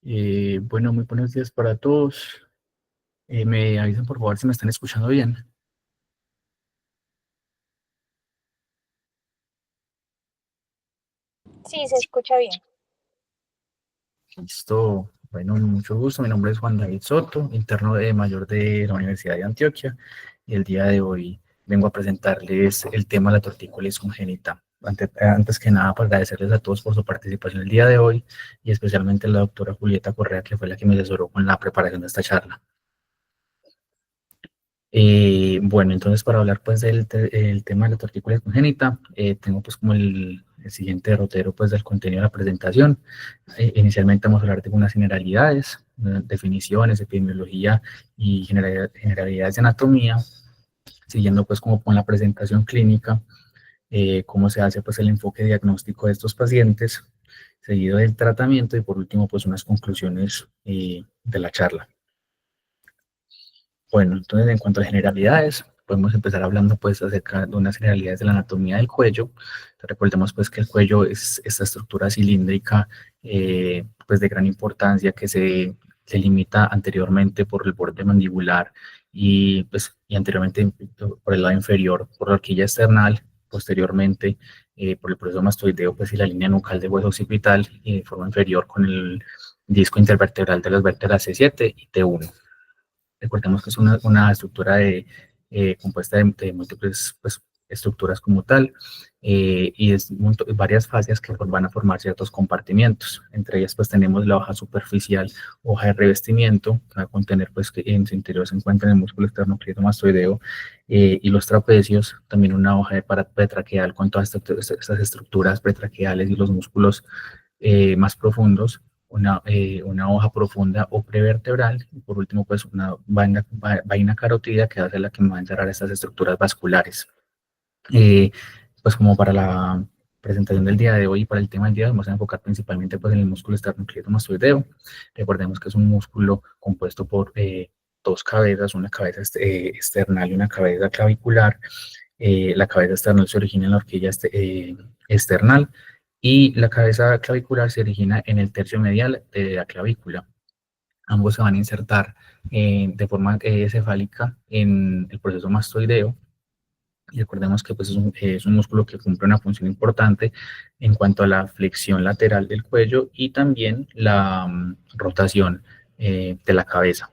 Bueno, muy buenos días para todos. Me avisan por favor si me están escuchando bien. Sí, se escucha bien. Listo. Bueno, mucho gusto. Mi nombre es Juan David Soto, interno de mayor de la Universidad de Antioquia. Y el día de hoy vengo a presentarles el tema de la tortícolis congénita. Antes que nada, para agradecerles a todos por su participación el día de hoy y especialmente a la doctora Julieta Correa, que fue la que me asesoró con la preparación de esta charla. Bueno, entonces para hablar pues el tema de la tortícolis congénita, tengo pues como el siguiente derrotero pues del contenido de la presentación. Inicialmente vamos a hablar de unas generalidades, definiciones, epidemiología y generalidades de anatomía, siguiendo pues como con la presentación clínica, cómo se hace pues el enfoque diagnóstico de estos pacientes, seguido del tratamiento y por último pues unas conclusiones de la charla. Bueno, entonces en cuanto a generalidades, podemos empezar hablando pues acerca de unas generalidades de la anatomía del cuello. Recordemos pues que el cuello es esta estructura cilíndrica pues de gran importancia que se limita anteriormente por el borde mandibular y pues y anteriormente por el lado inferior por la horquilla external, posteriormente por el proceso mastoideo pues y la línea nucal de hueso occipital y de forma inferior con el disco intervertebral de las vértebras C7 y T1. Recordemos que es una estructura compuesta de múltiples pues, estructuras como tal y es varias fases que pues, van a formar ciertos compartimientos. Entre ellas pues tenemos la hoja superficial, hoja de revestimiento, que va a contener pues que en su interior se encuentra el músculo esternocleidomastoideo y los trapecios, también una hoja de petraqueal con todas estas estructuras pretraqueales y los músculos más profundos, una hoja profunda o prevertebral, y por último, pues una vaina carótida que va a ser la que me va a encerrar estas estructuras vasculares. Eh, pues como para la presentación del día de hoy y para el tema del día de hoy vamos a enfocar principalmente pues en el músculo esternocleidomastoideo. Recordemos que es un músculo compuesto por dos cabezas, una cabeza external y una cabeza clavicular. La cabeza external se origina en la horquilla external y la cabeza clavicular se origina en el tercio medial de la clavícula. Ambos se van a insertar de forma cefálica en el proceso mastoideo. Y recordemos que pues, es un músculo que cumple una función importante en cuanto a la flexión lateral del cuello y también la rotación de la cabeza.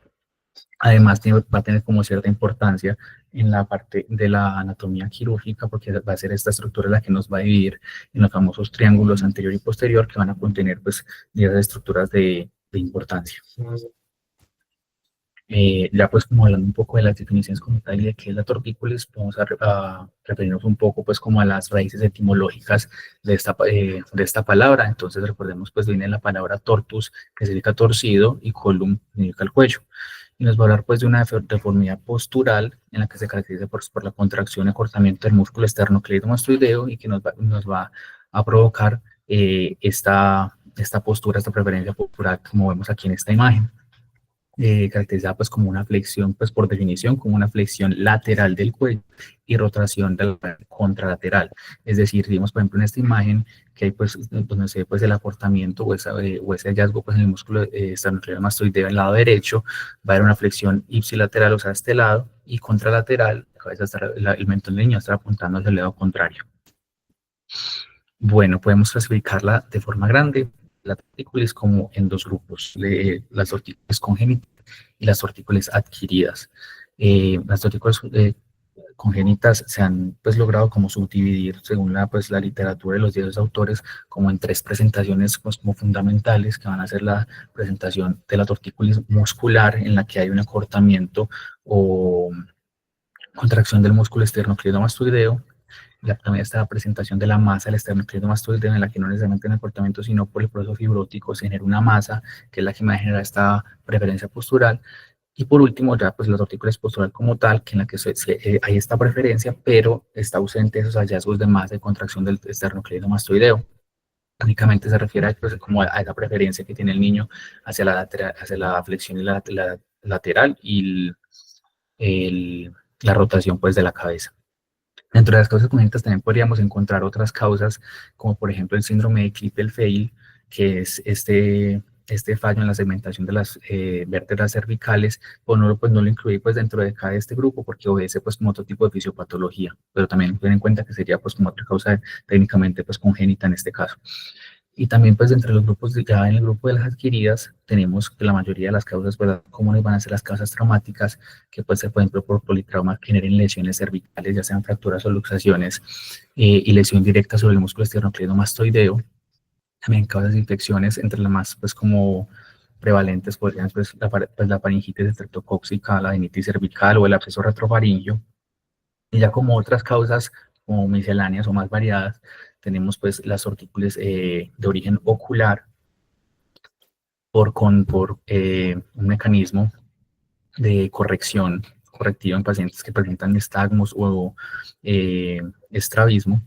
Además, va a tener como cierta importancia en la parte de la anatomía quirúrgica, porque va a ser esta estructura la que nos va a dividir en los famosos triángulos anterior y posterior, que van a contener pues diversas estructuras de importancia. Ya pues como hablando un poco de las definiciones como tal y de qué es la tortícolis, vamos a referirnos un poco pues como a las raíces etimológicas de esta palabra. Entonces recordemos pues viene la palabra tortus, que significa torcido, y colum, significa el cuello. Y nos va a hablar pues de una deformidad postural en la que se caracteriza por la contracción y acortamiento del músculo esternocleidomastoideo y que nos va a provocar esta postura, esta preferencia postural como vemos aquí en esta imagen, caracterizada pues como una flexión, pues por definición, como una flexión lateral del cuello y rotación de la contralateral. Es decir, vimos por ejemplo en esta imagen que hay pues donde se ve pues el acortamiento o ese hallazgo pues en el músculo esternocleidomastoideo del lado derecho, va a haber una flexión ipsilateral, o sea, a este lado, y contralateral, la cabeza el mentón del niño está apuntando hacia el lado contrario. Bueno, podemos clasificarla de forma grande, la tortícolis, como en dos grupos, las tortícolis congénitas y las tortícolis adquiridas. Las tortícolis congénitas se han pues logrado como subdividir según la literatura de los diversos autores como en tres presentaciones pues, como fundamentales, que van a ser la presentación de la tortícolis muscular, en la que hay un acortamiento o contracción del músculo esternocleidomastoideo. También está la presentación de la masa del esternocleidomastoideo, en la que no necesariamente en el acortamiento, sino por el proceso fibrótico se genera una masa, que es la que me va a generar esta preferencia postural. Y por último, ya pues la tortícolis postural como tal, que en la que hay esta preferencia, pero está ausente esos hallazgos de masa y contracción del esternocleidomastoideo. Únicamente se refiere a, pues, como a esa preferencia que tiene el niño hacia la flexión y la lateral y la rotación pues de la cabeza. Dentro de las causas congénitas también podríamos encontrar otras causas, como por ejemplo el síndrome de Klippel-Feil, que es este fallo en la segmentación de las vértebras cervicales, o no, pues no lo incluí pues dentro de cada este grupo porque obedece pues como otro tipo de fisiopatología, pero también ten en cuenta que sería pues como otra causa técnicamente pues congénita en este caso. Y también pues entre los grupos, ya en el grupo de las adquiridas, tenemos que la mayoría de las causas pues comunes van a ser las causas traumáticas, que pues por ejemplo por politrauma generen lesiones cervicales, ya sean fracturas o luxaciones, y lesión directa sobre el músculo esternocleidomastoideo. También causas infecciones, entre las más pues como prevalentes podrían pues la faringitis estreptocóxica, la rinitis cervical o el absceso retrofaringio. Y ya como otras causas como misceláneas o más variadas, tenemos pues las ortículas de origen ocular por un mecanismo de correctivo en pacientes que presentan nistagmos o estrabismo.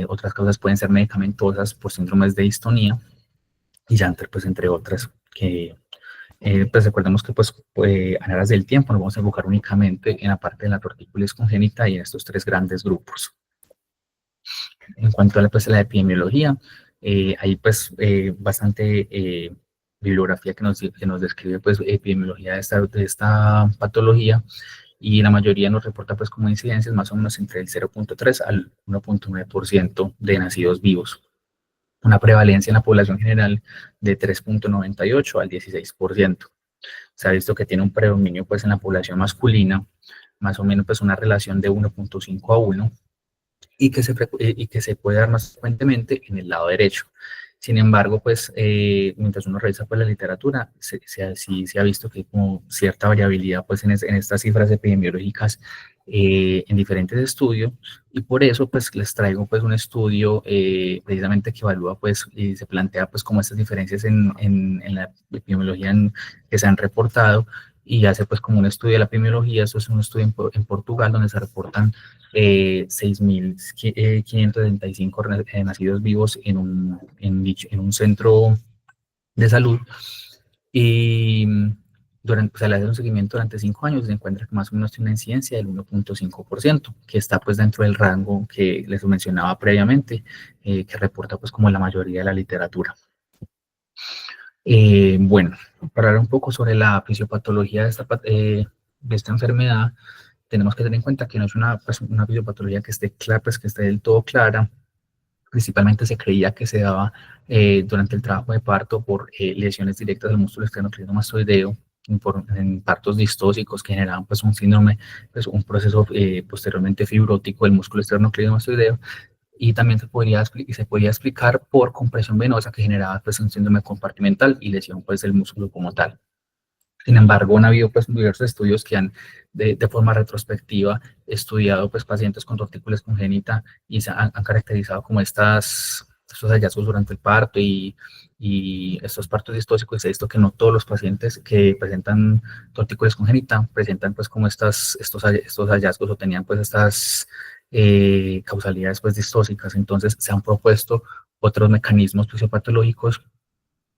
Otras causas pueden ser medicamentosas por síndromes de distonía y ya pues entre otras que pues recordemos que pues a aras del tiempo nos vamos a enfocar únicamente en la parte de la tortícolis congénita y en estos tres grandes grupos. En cuanto a la epidemiología, hay pues bastante bibliografía que nos describe pues epidemiología de esta patología, y la mayoría nos reporta pues como incidencias más o menos entre el 0.3 al 1.9% de nacidos vivos. Una prevalencia en la población general de 3.98 al 16%. Se ha visto que tiene un predominio pues en la población masculina, más o menos pues una relación de 1.5 a 1, y que se puede dar más frecuentemente en el lado derecho. Sin embargo, pues mientras uno revisa pues la literatura, sí se ha visto que hay como cierta variabilidad pues en estas cifras epidemiológicas en diferentes estudios, y por eso pues les traigo pues un estudio precisamente que evalúa pues y se plantea pues como estas diferencias en la epidemiología que se han reportado, y hace pues como un estudio de la epidemiología. Esto es un estudio en Portugal donde se reportan 6.535 nacidos vivos en un centro de salud, y durante, pues, al hacer un seguimiento durante 5 años se encuentra que más o menos tiene una incidencia del 1.5%, que está pues dentro del rango que les mencionaba previamente, que reporta pues como la mayoría de la literatura. Bueno, para hablar un poco sobre la fisiopatología de esta enfermedad, tenemos que tener en cuenta que no es pues, una fisiopatología que esté clara, pues que esté del todo clara. Principalmente se creía que se daba durante el trabajo de parto por lesiones directas del músculo esternocleidomastoideo, en partos distóxicos que generaban pues un síndrome, pues un proceso posteriormente fibrótico del músculo esternocleidomastoideo, y también se podía explicar por compresión venosa que generaba pues un síndrome compartimental y lesión pues del músculo como tal. Sin embargo, han habido pues diversos estudios que han de forma retrospectiva estudiado pues pacientes con tortícolis congénita y han caracterizado como estos hallazgos durante el parto y estos partos distóxicos. Se ha visto que no todos los pacientes que presentan tortícolis congénita presentan pues como estos hallazgos o tenían pues estas causalidades pues distóxicas. Entonces se han propuesto otros mecanismos fisiopatológicos,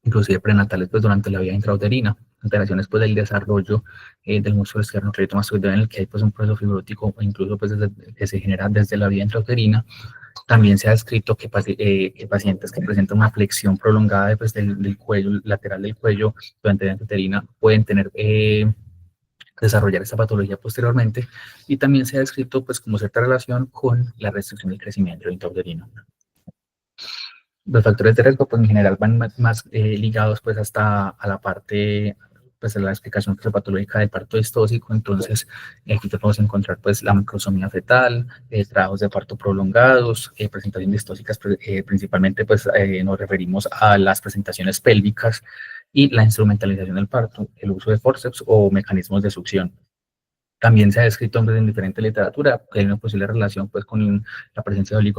inclusive prenatales, pues durante la vida intrauterina, alteraciones pues del desarrollo del músculo esternocleidomastoideo, en el que hay pues un proceso fibrótico, o incluso pues que se genera desde la vida intrauterina. También se ha descrito que pacientes que presentan una flexión prolongada pues, del cuello, lateral del cuello durante la vida intrauterina, pueden tener desarrollar esta patología posteriormente, y también se ha descrito pues como cierta relación con la restricción del crecimiento intrauterino. Los factores de riesgo pues en general van más ligados pues hasta a la parte pues a la explicación patológica del parto distóxico. Entonces aquí podemos encontrar pues la macrosomía fetal, trabajos de parto prolongados, presentaciones distóxicas, principalmente pues nos referimos a las presentaciones pélvicas y la instrumentalización del parto, el uso de forceps o mecanismos de succión. También se ha descrito en diferente literatura que hay una posible relación pues, con la presencia de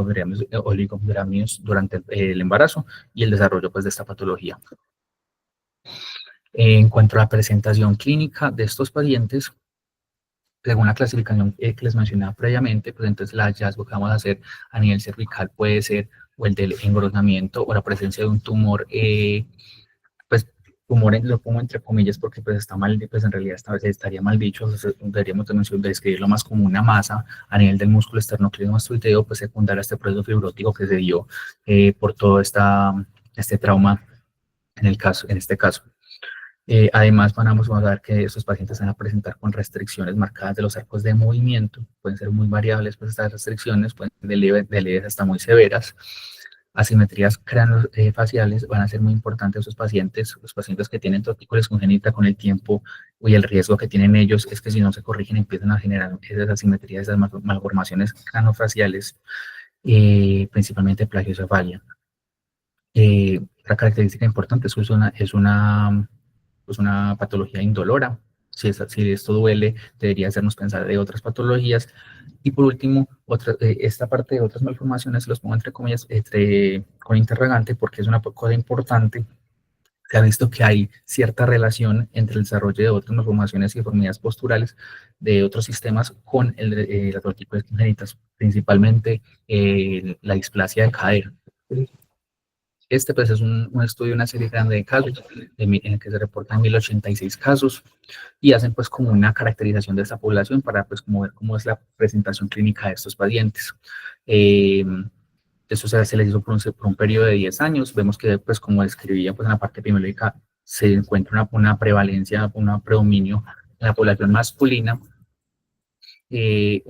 oligomerinos durante el embarazo y el desarrollo pues, de esta patología. En cuanto a la presentación clínica de estos pacientes, según la clasificación que les mencionaba previamente, pues entonces el hallazgo que vamos a hacer a nivel cervical puede ser o el del engrosamiento o la presencia de un tumor, pues tumor lo pongo entre comillas porque pues está mal, pues en realidad estaría mal dicho, deberíamos describirlo más como una masa a nivel del músculo esternocleidomastoideo, pues secundaria a este proceso fibrótico que se dio por todo este trauma en este caso. Además, vamos a ver que estos pacientes van a presentar con restricciones marcadas de los arcos de movimiento, pueden ser muy variables, pues estas restricciones pueden ser de leves hasta muy severas. Asimetrías craneofaciales van a ser muy importantes esos pacientes, los pacientes que tienen tortícolis congénita con el tiempo y el riesgo que tienen ellos es que si no se corrigen empiezan a generar esas asimetrías, esas malformaciones craneofaciales, principalmente plagiocefalia. Otra característica importante es que pues una patología indolora. Si esto duele, debería hacernos pensar de otras patologías. Y por último, esta parte de otras malformaciones, los pongo entre comillas, con interrogante, porque es una cosa importante. Se ha visto que hay cierta relación entre el desarrollo de otras malformaciones y deformidades posturales de otros sistemas con las tortícolis congénitas, principalmente la displasia de cadera. Este pues es un estudio, una serie grande de casos, en el que se reportan 1086 casos y hacen pues como una caracterización de esta población para pues como ver cómo es la presentación clínica de estos pacientes. Eso se les hizo por un periodo de 10 años. Vemos que pues como describía pues en la parte epidemiológica se encuentra una prevalencia, un predominio en la población masculina. Y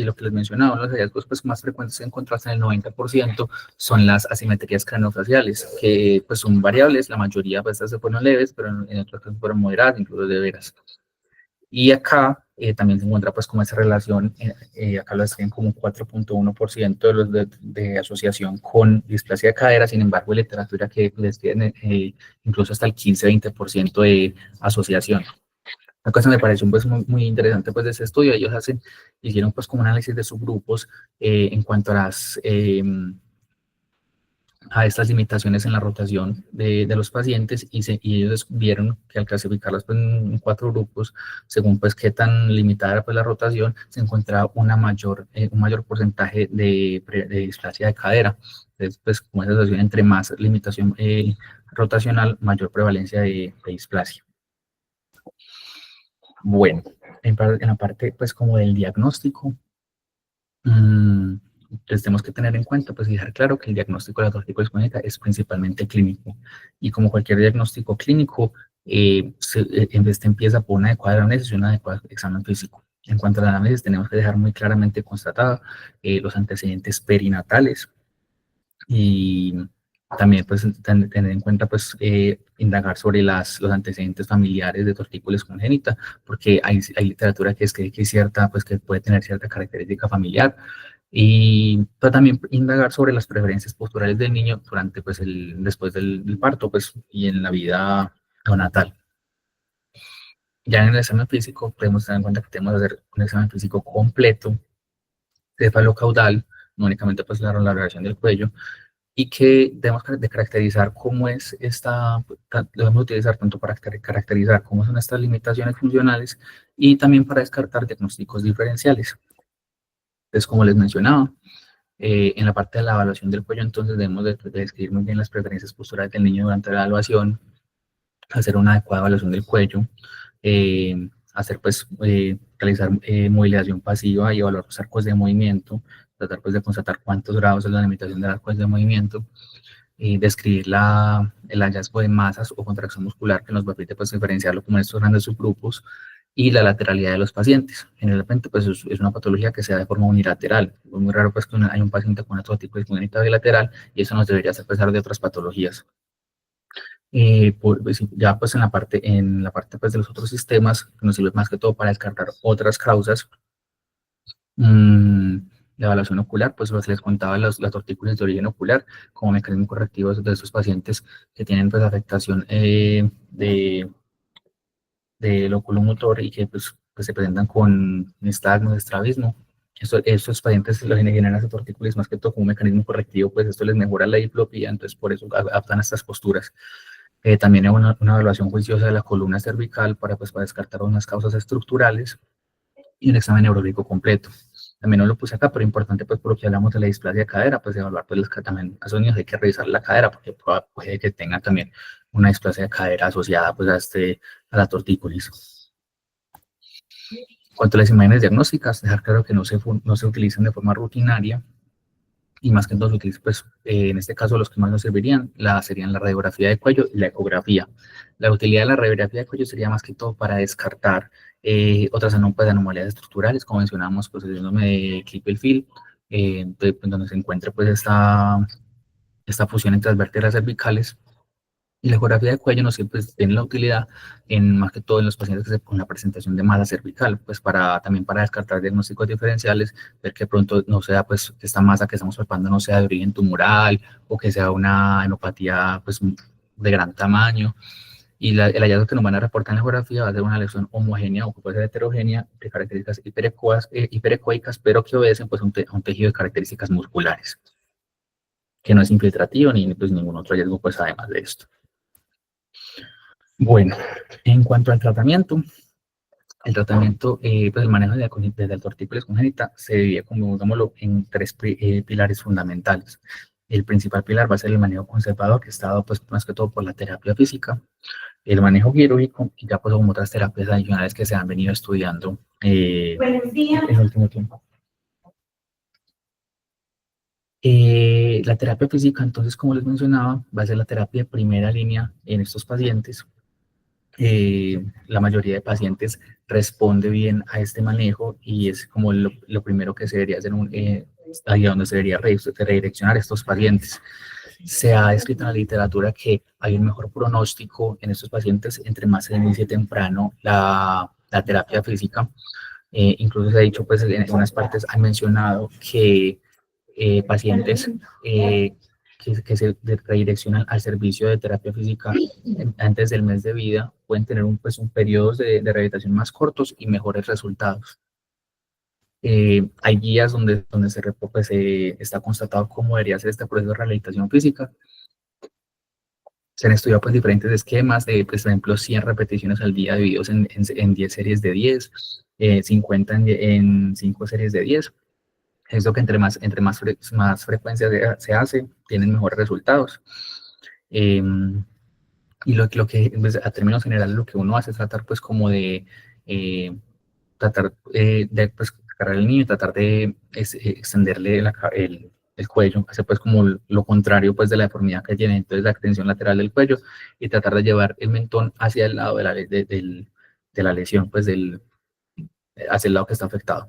lo que les mencionaba, uno de los hallazgos pues, más frecuentes encontrados en el 90% son las asimetrías craneofaciales, que pues son variables, la mayoría pues se fueron leves, pero en otros casos fueron moderadas, incluso de veras. Y acá también se encuentra pues como esa relación, acá lo describen como un 4.1% de asociación con displasia de cadera, sin embargo en literatura que describen incluso hasta el 15-20% de asociación. Una cosa me pareció pues, muy interesante pues, de ese estudio. Ellos hicieron pues, como un análisis de subgrupos en cuanto a estas limitaciones en la rotación de los pacientes y ellos vieron que al clasificarlas pues, en 4 grupos, según pues qué tan limitada era pues, la rotación, se encontraba un mayor porcentaje de displasia de cadera. Entonces, pues como esa asociación entre más limitación rotacional, mayor prevalencia de displasia. Bueno, en la parte pues como del diagnóstico, pues tenemos que tener en cuenta, pues dejar claro que el diagnóstico de la tortícolis congénita es principalmente clínico. Y como cualquier diagnóstico clínico, este empieza por una adecuada anamnesis y un adecuado examen físico. En cuanto a la anamnesis, tenemos que dejar muy claramente constatado los antecedentes perinatales y también pues tener en cuenta pues indagar sobre los antecedentes familiares de tortícolis congénita, porque hay literatura que es que hay cierta, pues que puede tener cierta característica familiar, pero también indagar sobre las preferencias posturales del niño durante pues después del parto pues y en la vida neonatal. Ya en el examen físico podemos tener en cuenta que tenemos que hacer un examen físico completo, cefalocaudal, no únicamente pues la relación del cuello, y que debemos de caracterizar cómo es debemos utilizar tanto para caracterizar cómo son estas limitaciones funcionales y también para descartar diagnósticos diferenciales. Entonces, como les mencionaba, en la parte de la evaluación del cuello, entonces debemos de describir muy bien las preferencias posturales del niño durante la evaluación, hacer una adecuada evaluación del cuello, realizar movilización pasiva y evaluar los arcos de movimiento, tratar pues de constatar cuántos grados es la limitación de arcos de movimiento, describir el hallazgo de masas o contracción muscular que nos permite pues diferenciarlo como en estos grandes subgrupos y la lateralidad de los pacientes. Generalmente pues es una patología que se da de forma unilateral. Es muy raro pues que hay un paciente con una tortícolis congénita bilateral y eso nos debería hacer pensar de otras patologías. Ya pues en la parte pues de los otros sistemas, que nos sirve más que todo para descartar otras causas, la evaluación ocular, pues les contaba las tortícolis de origen ocular como mecanismo correctivo de estos pacientes que tienen pues afectación del oculomotor y que pues se presentan con nistagmus, estrabismo. Estos pacientes lo generan esa tortícolis más que todo como un mecanismo correctivo, pues esto les mejora la diplopía, entonces por eso adaptan a estas posturas. También hay una evaluación juiciosa de la columna cervical para descartar unas causas estructurales y un examen neurológico completo. También no lo puse acá, pero importante pues por lo que hablamos de la displasia de cadera, pues evaluar pues también a esos niños hay que revisar la cadera porque puede que tengan también una displasia de cadera asociada pues a la tortícolis. En cuanto a las imágenes diagnósticas, dejar claro que no se utilizan de forma rutinaria y más que todo se utiliza, pues, en este caso los que más nos servirían serían la radiografía de cuello y la ecografía. La utilidad de la radiografía de cuello sería más que todo para descartar otras anomalías estructurales, como mencionamos, pues el síndrome de Klippel-Feil, donde se encuentra pues esta fusión entre las vértebras cervicales. Y la ecografía de cuello nos pues, tiene la utilidad en más que todo en los pacientes con la presentación de masa cervical, pues también para descartar diagnósticos diferenciales, ver que pronto no sea pues esta masa que estamos palpando no sea de origen tumoral o que sea una henopatía pues de gran tamaño. Y el hallazgo que nos van a reportar en la ecografía va a ser una lesión homogénea o que puede ser heterogénea de características hiperecoicas, pero que obedecen pues, a un tejido de características musculares, que no es infiltrativo ni pues, ningún otro hallazgo pues además de esto. Bueno, en cuanto al tratamiento, pues el manejo de la tortícolis congénita se divide, como digámoslo, en tres pilares fundamentales. El principal pilar va a ser el manejo conservador, que está dado pues más que todo por la terapia física, el manejo quirúrgico y ya pues como otras terapias adicionales que se han venido estudiando en el último tiempo. La terapia física, entonces, como les mencionaba, va a ser la terapia de primera línea en estos pacientes. La mayoría de pacientes responde bien a este manejo y es como lo primero que se debería hacer, ahí donde se debería redireccionar estos pacientes. Se ha escrito en la literatura que hay un mejor pronóstico en estos pacientes entre más se inicie temprano la terapia física. Incluso se ha dicho, pues en algunas partes han mencionado que pacientes que se redireccionan al servicio de terapia física antes del mes de vida pueden tener un periodos de rehabilitación más cortos y mejores resultados. Hay guías donde pues, está constatado cómo debería ser este proceso de rehabilitación física. Se han estudiado pues, diferentes esquemas de, pues, por ejemplo, 100 repeticiones al día divididos en 10 series de 10, 50 en 5 series de 10. Es lo que entre más frecuencia se hace, tienen mejores resultados. Y lo que, pues, a términos generales, lo que uno hace es tratar, pues, como de pues, agarrar al niño y tratar de extenderle el cuello, hacer, pues, como lo contrario, pues, de la deformidad que tiene, entonces, la extensión lateral del cuello y tratar de llevar el mentón hacia el lado de la lesión, pues, hacia el lado que está afectado.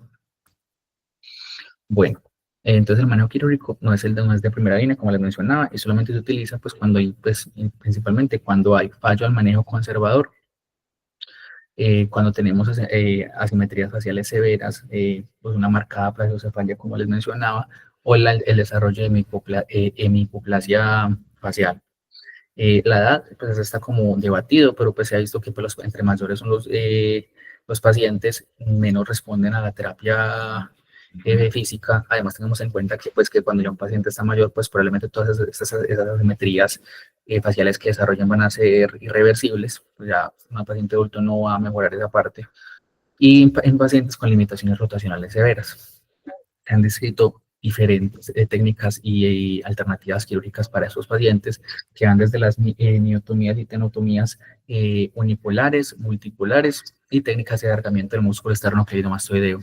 Bueno, entonces el manejo quirúrgico no es de primera línea, como les mencionaba, y solamente se utiliza pues cuando hay, pues principalmente cuando hay fallo al manejo conservador, cuando tenemos asimetrías faciales severas, pues una marcada plagiocefalía, como les mencionaba, o el desarrollo de hemiplasia facial. La edad, pues está como debatido, pero pues se ha visto que pues, entre mayores son los pacientes, menos responden a la terapia física. Además, tenemos en cuenta que, pues, que cuando ya un paciente está mayor, pues probablemente todas esas asimetrías faciales que desarrollan van a ser irreversibles. Pues ya un paciente adulto no va a mejorar esa parte. Y en pacientes con limitaciones rotacionales severas. Se han descrito diferentes técnicas y alternativas quirúrgicas para esos pacientes, que van desde las miotomías y tenotomías unipolares, multipolares y técnicas de alargamiento del músculo esternocleidomastoideo.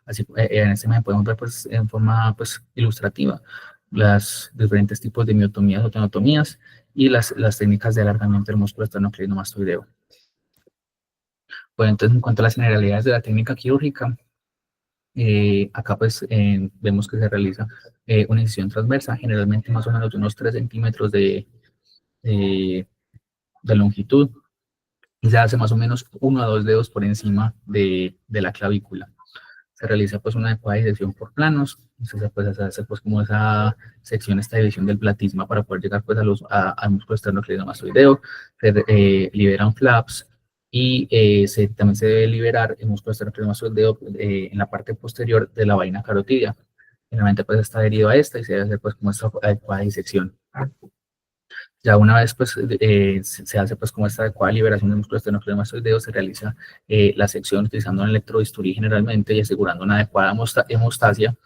Así, en este momento podemos ver pues, en forma pues, ilustrativa los diferentes tipos de miotomías o tenotomías y las técnicas de alargamiento del músculo esternocleidomastoideo. Bueno, entonces, en cuanto a las generalidades de la técnica quirúrgica, acá pues vemos que se realiza una incisión transversa, generalmente más o menos de unos 3 centímetros de longitud, y se hace más o menos 1 a 2 dedos por encima de la clavícula. Se realiza pues una adecuada disección por planos, entonces pues se hace pues como esa sección, esta división del platisma para poder llegar pues al músculo esternocleidomastoideo, se liberan flaps y también se debe liberar el músculo esternocleidomastoideo en la parte posterior de la vaina carotidia. Generalmente pues está adherido a esta y se debe hacer pues como esta adecuada disección. Ya una vez pues se hace pues como esta adecuada liberación del músculo esternocleidomastoideo, se realiza la sección utilizando un electrobisturí generalmente y asegurando una adecuada hemostasia.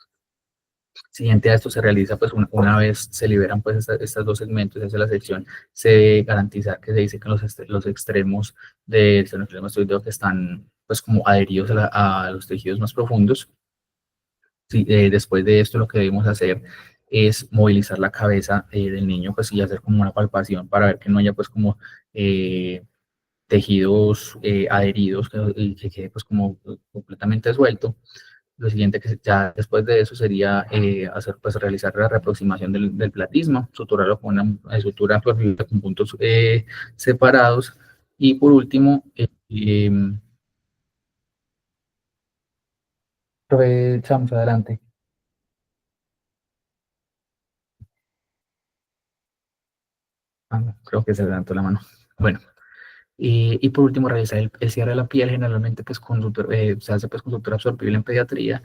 Siguiente a esto se realiza pues una vez se liberan pues estos dos segmentos, se hace la sección, se debe garantizar que se dice que los extremos del esternocleidomastoideo que están pues como adheridos a los tejidos más profundos. Sí, después de esto lo que debemos hacer es movilizar la cabeza del niño, pues, y hacer como una palpación para ver que no haya, pues, como tejidos adheridos, que quede, pues, como completamente suelto. Lo siguiente que ya después de eso sería hacer, pues, realizar la reaproximación del platisma, suturarlo con una sutura con puntos separados. Y por último, echamos adelante. Creo que se levantó la mano. Bueno, y por último, realizar el cierre de la piel, generalmente pues, se hace pues, con sutura absorbible en pediatría,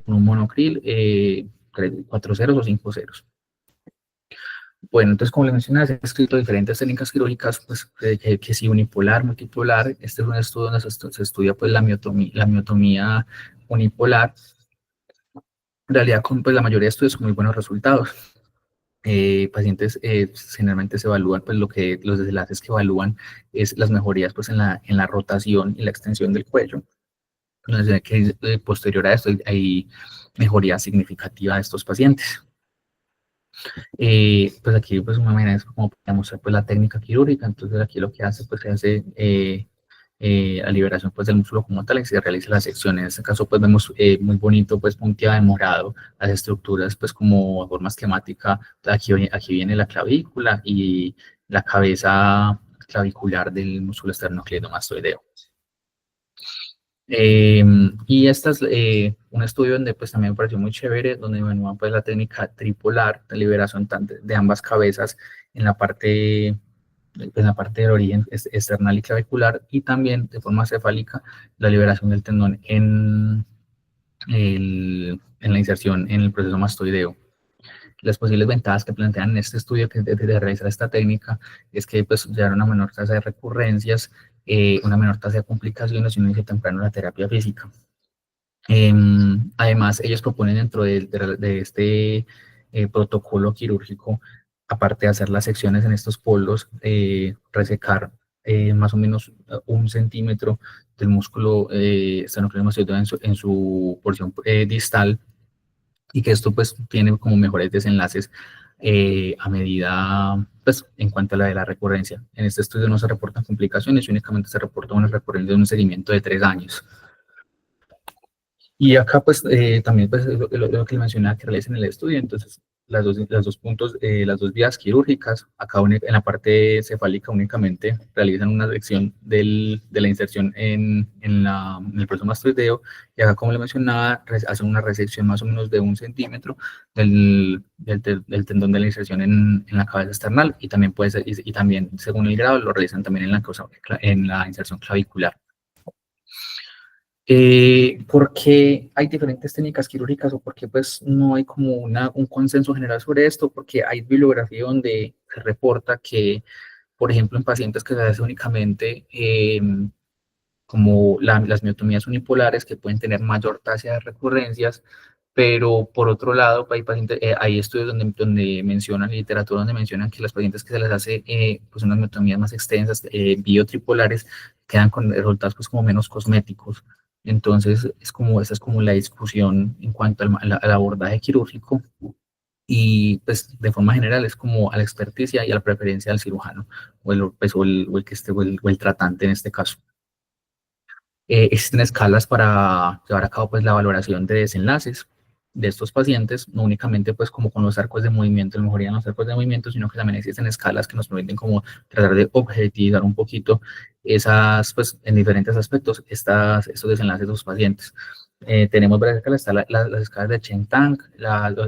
con un monocril, 4 ceros o 5 ceros. Bueno, entonces, como le mencioné, he escrito diferentes técnicas quirúrgicas, pues, que si unipolar, multipolar. Este es un estudio donde se estudia pues, la miotomía unipolar. En realidad, con pues, la mayoría de estudios con muy buenos resultados. Pacientes generalmente se evalúan, pues los desenlaces que evalúan es las mejorías pues en la rotación y la extensión del cuello. Entonces, que posterior a esto hay mejoría significativa de estos pacientes. Pues aquí pues una manera es como para mostrar pues la técnica quirúrgica. Entonces aquí lo que hace pues se hace la liberación pues del músculo como tal y se realiza la sección. En este caso pues vemos muy bonito pues punteado en morado las estructuras pues como forma esquemática. Aquí viene la clavícula y la cabeza clavicular del músculo esternocleidomastoideo. Y esta es un estudio donde pues también me pareció muy chévere, donde evalúan pues la técnica tripolar de liberación de ambas cabezas en la parte del origen external y clavicular, y también de forma cefálica la liberación del tendón en la inserción en el proceso mastoideo. Las posibles ventajas que plantean en este estudio que de realizar esta técnica es que pues llevar una menor tasa de recurrencias, una menor tasa de complicaciones y un inicio temprano de la terapia física. Además, ellos proponen dentro de este protocolo quirúrgico, aparte de hacer las secciones en estos polos, resecar más o menos 1 centímetro del músculo esternocleidomastoideo en su porción distal, y que esto pues tiene como mejores desenlaces a medida, pues en cuanto a la de la recurrencia. En este estudio no se reportan complicaciones, únicamente se reporta una recurrencia de un seguimiento de 3 años. Y acá, pues, también, pues, lo que mencionaba que realicen el estudio. Entonces, las dos vías quirúrgicas, acá en la parte cefálica únicamente realizan una sección de la inserción en el proceso mastoideo, y acá, como le mencionaba, hacen una resección más o menos de 1 centímetro del tendón de la inserción en la cabeza external, y también puede ser, y también, según el grado, lo realizan también en la inserción clavicular. ¿Por qué hay diferentes técnicas quirúrgicas o por qué pues no hay como un consenso general sobre esto? Porque hay bibliografía donde se reporta que, por ejemplo, en pacientes que se hace únicamente como las miotomías unipolares, que pueden tener mayor tasa de recurrencias, pero por otro lado hay estudios donde mencionan, literatura donde mencionan que los pacientes que se les hace pues unas miotomías más extensas, biotripolares, quedan con resultados pues como menos cosméticos. Entonces esa es como la discusión en cuanto al abordaje quirúrgico, y pues de forma general es como a la experticia y a la preferencia del cirujano o el que esté o el tratante en este caso. Existen escalas para llevar a cabo pues, la valoración de desenlaces de estos pacientes, no únicamente pues como con los arcos de movimiento, la mejoría en los arcos de movimiento, sino que también existen escalas que nos permiten como tratar de objetivizar un poquito esas, pues en diferentes aspectos, estos desenlaces de los pacientes. Tenemos varias escalas, está las escalas de Chen-Tang,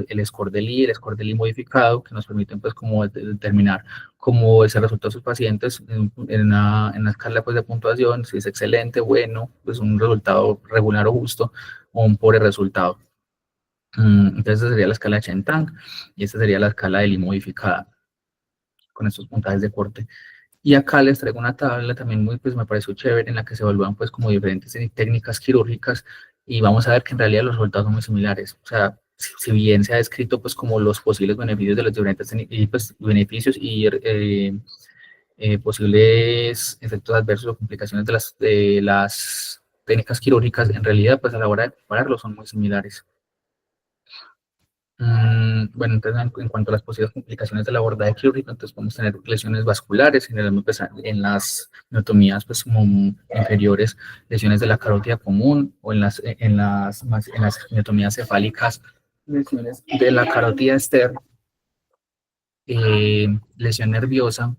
el score de Lee, el score de Lee modificado, que nos permiten pues como determinar cómo es el resultado de sus pacientes en una escala pues, de puntuación, si es excelente, bueno, pues un resultado regular o justo, o un pobre resultado. Entonces, esa sería la escala de Chen-Tang, y esta sería la escala de Lee modificada, con estos puntajes de corte. Y acá les traigo una tabla también pues me pareció chévere, en la que se evalúan pues como diferentes técnicas quirúrgicas, y vamos a ver que en realidad los resultados son muy similares. O sea, si bien se ha descrito pues como los posibles beneficios de los diferentes pues, beneficios y posibles efectos adversos o complicaciones de las técnicas quirúrgicas, en realidad pues a la hora de compararlos son muy similares. Bueno, entonces en cuanto a las posibles complicaciones del abordaje quirúrgico, entonces podemos tener lesiones vasculares, generalmente pues, en las miotomías pues, como inferiores, lesiones de la carótida común o en las miotomías cefálicas, lesiones de la carótida externa, lesión nerviosa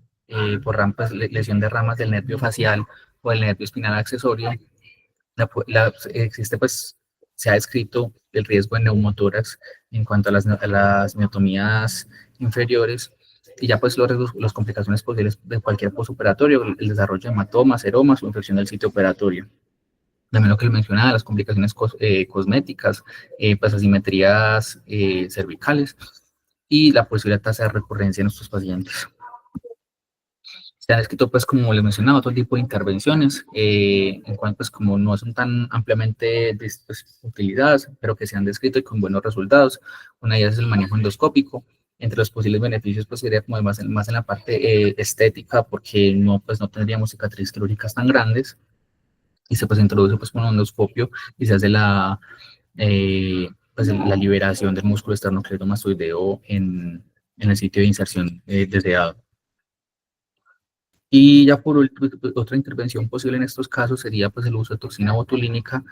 por rampas, lesión de ramas del nervio facial o del nervio espinal accesorio. Existe pues, se ha descrito el riesgo de neumotórax en cuanto a las miotomías inferiores y ya pues las complicaciones posibles de cualquier postoperatorio, el desarrollo de hematomas, seromas o infección del sitio operatorio. También lo que le mencionaba, las complicaciones cosméticas, pues asimetrías cervicales y la posible tasa de recurrencia en nuestros pacientes. Se han escrito, pues, como les mencionaba, otro tipo de intervenciones, en cuanto, pues, como no son tan ampliamente pues, utilizadas, pero que se han descrito y con buenos resultados. Una de ellas es el manejo endoscópico. Entre los posibles beneficios, pues, sería como más en la parte estética, porque no, pues, no tendríamos cicatrices quirúrgicas tan grandes, y se, pues, introduce, pues, con un endoscopio y se hace pues, la liberación del músculo esternocleidomastoideo en el sitio de inserción deseado. Y ya por último, otra intervención posible en estos casos sería pues el uso de toxina botulínica.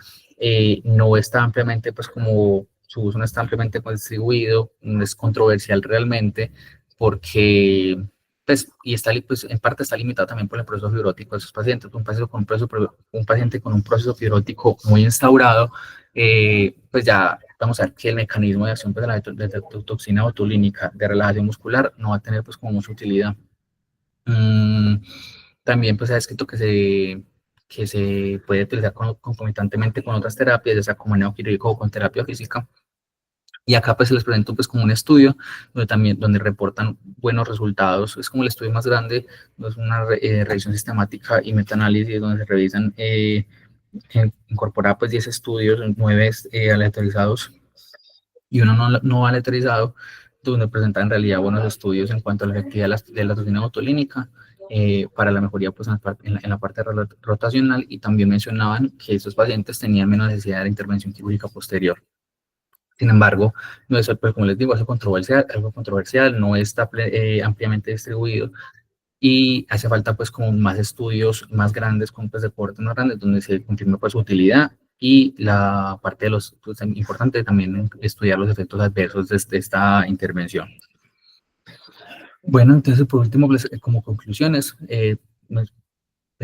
No está ampliamente, pues como su uso no está ampliamente distribuido, no es controversial realmente, porque pues, y está, pues, en parte está limitado también por el proceso fibrótico de esos pacientes. Un paciente con un proceso fibrótico muy instaurado, pues ya vamos a ver que el mecanismo de acción pues, de la toxina botulínica de relajación muscular no va a tener pues como mucha utilidad. También pues se ha escrito que se puede utilizar concomitantemente con otras terapias, ya sea como neoquirúrgico o con terapia física. Y acá pues se les presentó pues como un estudio donde reportan buenos resultados. Es como el estudio más grande, es una revisión sistemática y metaanálisis donde se revisan incorporar pues 10 estudios, 9 aleatorizados y uno no aleatorizado, donde presentan en realidad buenos estudios en cuanto a la efectividad de la toxina botulínica para la mejoría pues, en la parte rotacional, y también mencionaban que esos pacientes tenían menos necesidad de intervención quirúrgica posterior. Sin embargo, no es, pues, como les digo, algo controversial, no está ampliamente distribuido y hace falta pues como más estudios más grandes con pues, de cohortes más grandes donde se confirme pues su utilidad, y la parte de los, pues, importante también estudiar los efectos adversos de esta intervención. Bueno, entonces por último, pues, como conclusiones,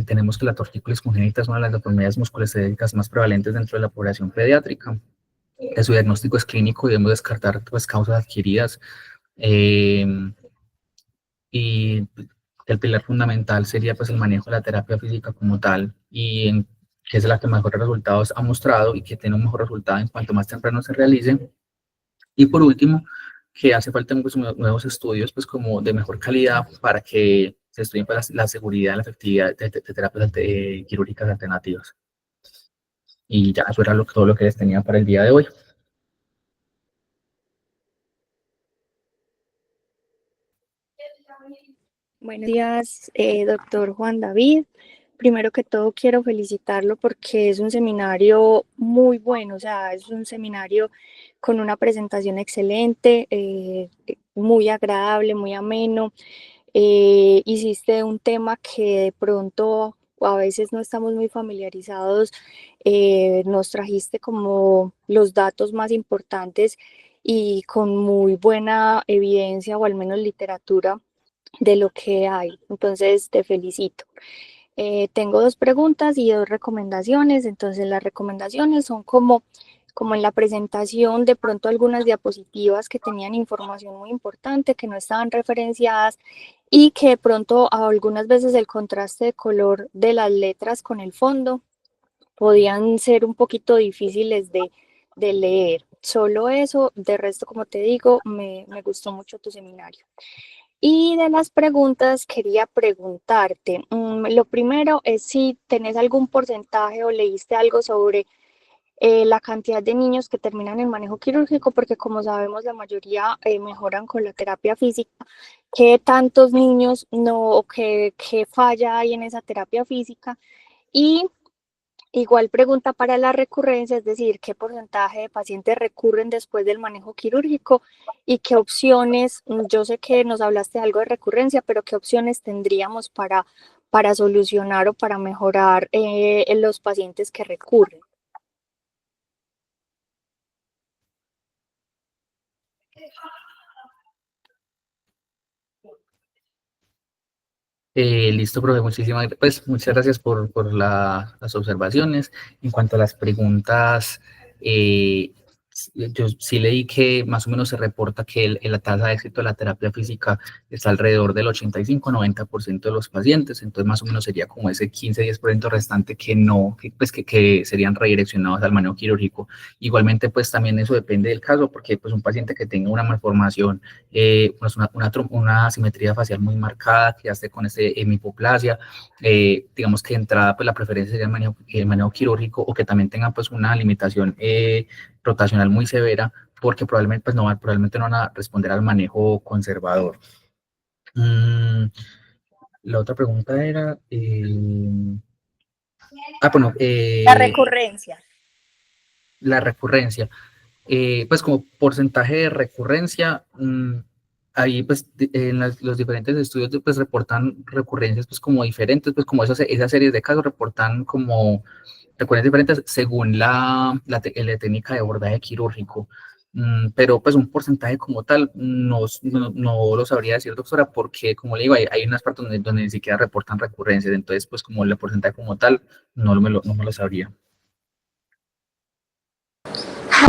tenemos que la tortícolis congénita es una de las enfermedades musculoesqueléticas más prevalentes dentro de la población pediátrica. Su diagnóstico es clínico y debemos descartar pues, causas adquiridas. Y el pilar fundamental sería pues el manejo de la terapia física como tal, que es la que mejores resultados ha mostrado y que tiene un mejor resultado en cuanto más temprano se realice. Y por último, que hace falta pues, nuevos estudios pues como de mejor calidad para que se estudien pues, la seguridad, la efectividad de terapias quirúrgicas alternativas. Y ya, eso era todo lo que les tenía para el día de hoy. Buenos días, doctor Juan David. Primero que todo quiero felicitarlo porque es un seminario muy bueno, o sea, es un seminario con una presentación excelente, muy agradable, muy ameno. Hiciste un tema que de pronto a veces no estamos muy familiarizados, nos trajiste como los datos más importantes y con muy buena evidencia o al menos literatura de lo que hay. Entonces, te felicito. Tengo dos preguntas y dos recomendaciones. Entonces, las recomendaciones son como en la presentación, de pronto algunas diapositivas que tenían información muy importante, que no estaban referenciadas y que de pronto algunas veces el contraste de color de las letras con el fondo podían ser un poquito difíciles de leer. Solo eso, de resto, como te digo, me gustó mucho tu seminario. Y de las preguntas quería preguntarte, lo primero es si tenés algún porcentaje o leíste algo sobre la cantidad de niños que terminan en manejo quirúrgico, porque como sabemos la mayoría mejoran con la terapia física. ¿Qué tantos niños no, o qué falla hay en esa terapia física? Y Igual pregunta para la recurrencia, es decir, qué porcentaje de pacientes recurren después del manejo quirúrgico y qué opciones, yo sé que nos hablaste algo de recurrencia, pero qué opciones tendríamos para solucionar o para mejorar en los pacientes que recurren. Listo, profe, pues, muchas gracias por las observaciones. En cuanto a las preguntas, yo sí leí que más o menos se reporta que la tasa de éxito de la terapia física está alrededor del 85-90% de los pacientes, entonces más o menos sería como ese 15-10% restante que no, que serían redireccionados al manejo quirúrgico. Igualmente, pues también eso depende del caso, porque pues un paciente que tenga una malformación, pues una asimetría facial muy marcada, que ya esté con hemiplasia, digamos que de entrada pues la preferencia sería el manejo quirúrgico, o que también tenga pues una limitación rotacional muy severa, porque probablemente no van a responder al manejo conservador. La otra pregunta era... bueno, La recurrencia. la recurrencia. Pues como porcentaje de recurrencia, ahí pues en los diferentes estudios pues reportan recurrencias pues como diferentes, pues como esas series de casos reportan como recurrencias diferentes según la técnica de abordaje quirúrgico. Pero pues un porcentaje como tal no lo sabría decir, doctora, porque como le digo, hay unas partes donde ni siquiera reportan recurrencias, entonces pues como el porcentaje como tal no me lo sabría.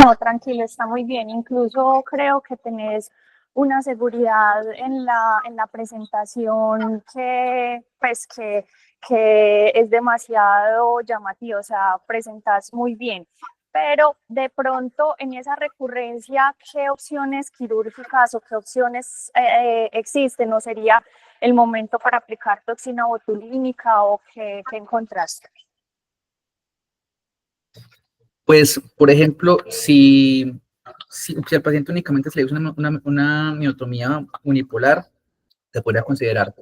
No, tranquilo, está muy bien. Incluso creo que tenés una seguridad en la presentación pues, que es demasiado llamativa, o sea, presentas muy bien. Pero de pronto en esa recurrencia, ¿qué opciones quirúrgicas o qué opciones existen? ¿No sería el momento para aplicar toxina botulínica o qué encontraste? Pues, por ejemplo, si al paciente únicamente se le usa una miotomía unipolar, se podría considerar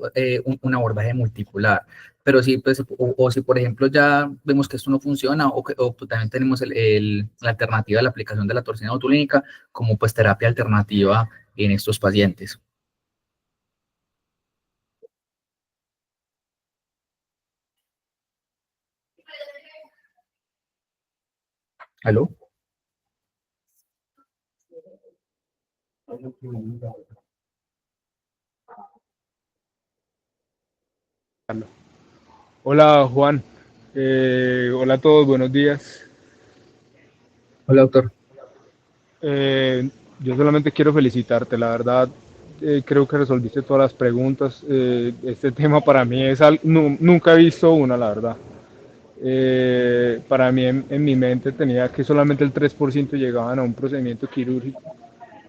un abordaje multipolar. Pero si, pues, o si, por ejemplo, ya vemos que esto no funciona, o también tenemos la alternativa de la aplicación de la toxina botulínica como pues terapia alternativa en estos pacientes. ¿Aló? Hola Juan, hola a todos, buenos días. Hola, doctor. Eh, yo solamente quiero felicitarte, la verdad, creo que resolviste todas las preguntas. Este tema para mí nunca he visto una, la verdad. Para mí en mi mente tenía que solamente el 3% llegaban a un procedimiento quirúrgico,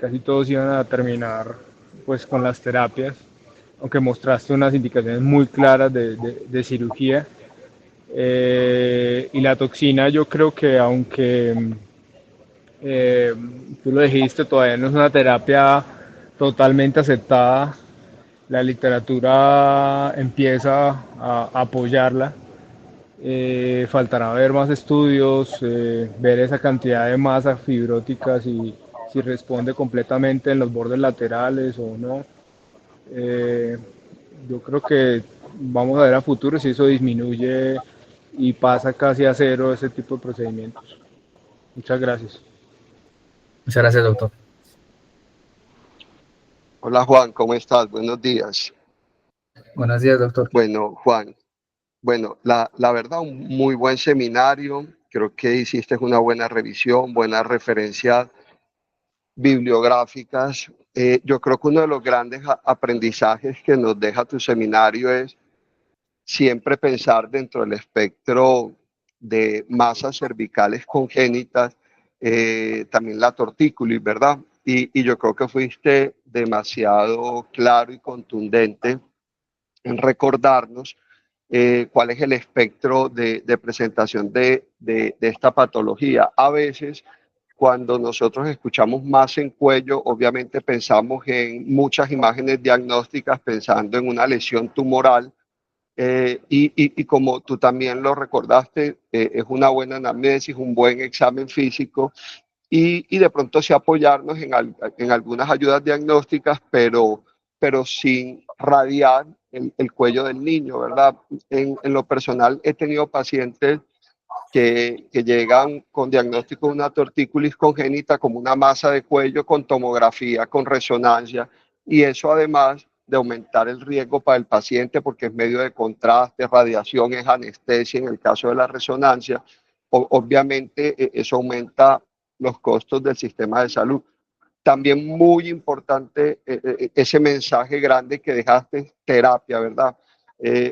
casi todos iban a terminar pues con las terapias, aunque mostraste unas indicaciones muy claras de cirugía. Y la toxina yo creo que aunque eh, tú lo dijiste, todavía no es una terapia totalmente aceptada, la literatura empieza a apoyarla. Faltará ver más estudios, ver esa cantidad de masa fibrótica, si responde completamente en los bordes laterales o no. Eh, yo creo que vamos a ver a futuro si eso disminuye y pasa casi a cero ese tipo de procedimientos. Muchas gracias. Muchas gracias, doctor. Hola Juan, ¿cómo estás? Buenos días. Buenos días, doctor. Bueno, Juan, la verdad, un muy buen seminario. Creo que hiciste una buena revisión, buenas referencias bibliográficas. Yo creo que uno de los grandes aprendizajes que nos deja tu seminario es siempre pensar dentro del espectro de masas cervicales congénitas, también la tortícolis, ¿verdad? Y yo creo que fuiste demasiado claro y contundente en recordarnos cuál es el espectro de presentación de esta patología. A veces, cuando nosotros escuchamos más en cuello, obviamente pensamos en muchas imágenes diagnósticas, pensando en una lesión tumoral, Y como tú también lo recordaste, es una buena anamnesis, un buen examen físico y de pronto sí apoyarnos en algunas ayudas diagnósticas, pero sin radiar el cuello del niño, ¿verdad? En lo personal he tenido pacientes que llegan con diagnóstico de una tortícolis congénita como una masa de cuello con tomografía, con resonancia, y eso además de aumentar el riesgo para el paciente porque es medio de contraste, radiación, es anestesia en el caso de la resonancia, obviamente eso aumenta los costos del sistema de salud. También muy importante ese mensaje grande que dejaste, terapia, ¿verdad?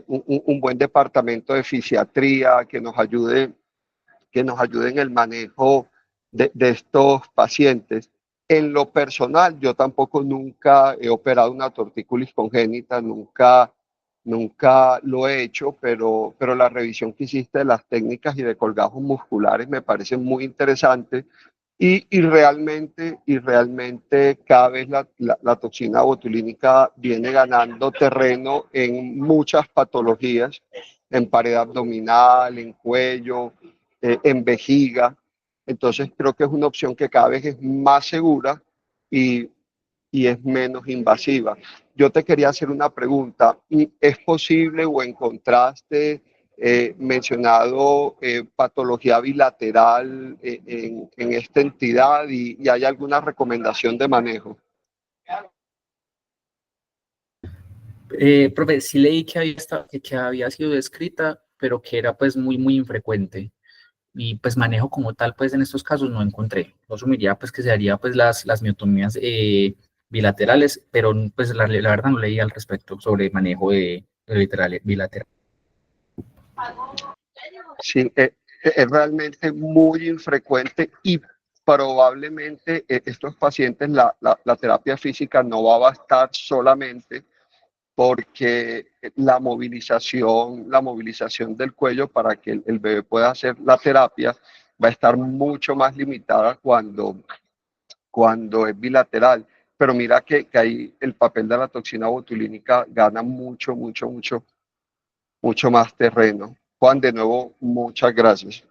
Un buen departamento de fisiatría que nos ayude en el manejo de estos pacientes. En lo personal, yo tampoco nunca he operado una tortícolis congénita, nunca lo he hecho, pero la revisión que hiciste de las técnicas y de colgajos musculares me parece muy interesante y realmente cada vez la toxina botulínica viene ganando terreno en muchas patologías, en pared abdominal, en cuello, en vejiga. Entonces creo que es una opción que cada vez es más segura y, y es menos invasiva. Yo te quería hacer una pregunta. ¿Es posible o encontraste mencionado patología bilateral en esta entidad y hay alguna recomendación de manejo? Profe, sí leí que que había sido descrita, pero que era pues muy infrecuente. Y pues manejo como tal, pues en estos casos no encontré. Yo asumiría pues que se haría pues las miotomías bilaterales, pero pues la verdad no leí al respecto sobre manejo de bilateral. Sí, es realmente muy infrecuente y probablemente estos pacientes la terapia física no va a bastar solamente porque la movilización del cuello para que el bebé pueda hacer la terapia va a estar mucho más limitada cuando es bilateral. Pero mira que ahí el papel de la toxina botulínica gana mucho más terreno. Juan, de nuevo, muchas gracias.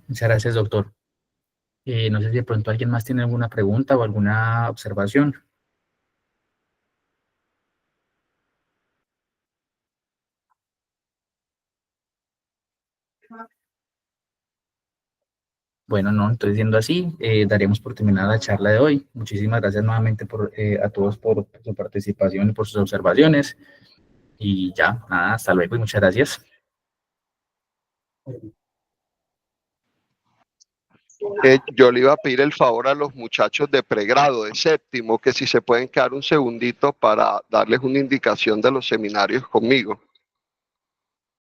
Muchas gracias, doctor. No sé si de pronto alguien más tiene alguna pregunta o alguna observación. Bueno, no, entonces siendo así, daremos por terminada la charla de hoy. Muchísimas gracias nuevamente a todos por su participación y por sus observaciones. Y ya, nada, hasta luego y muchas gracias. Yo le iba a pedir el favor a los muchachos de pregrado, de séptimo, que si se pueden quedar un segundito para darles una indicación de los seminarios conmigo.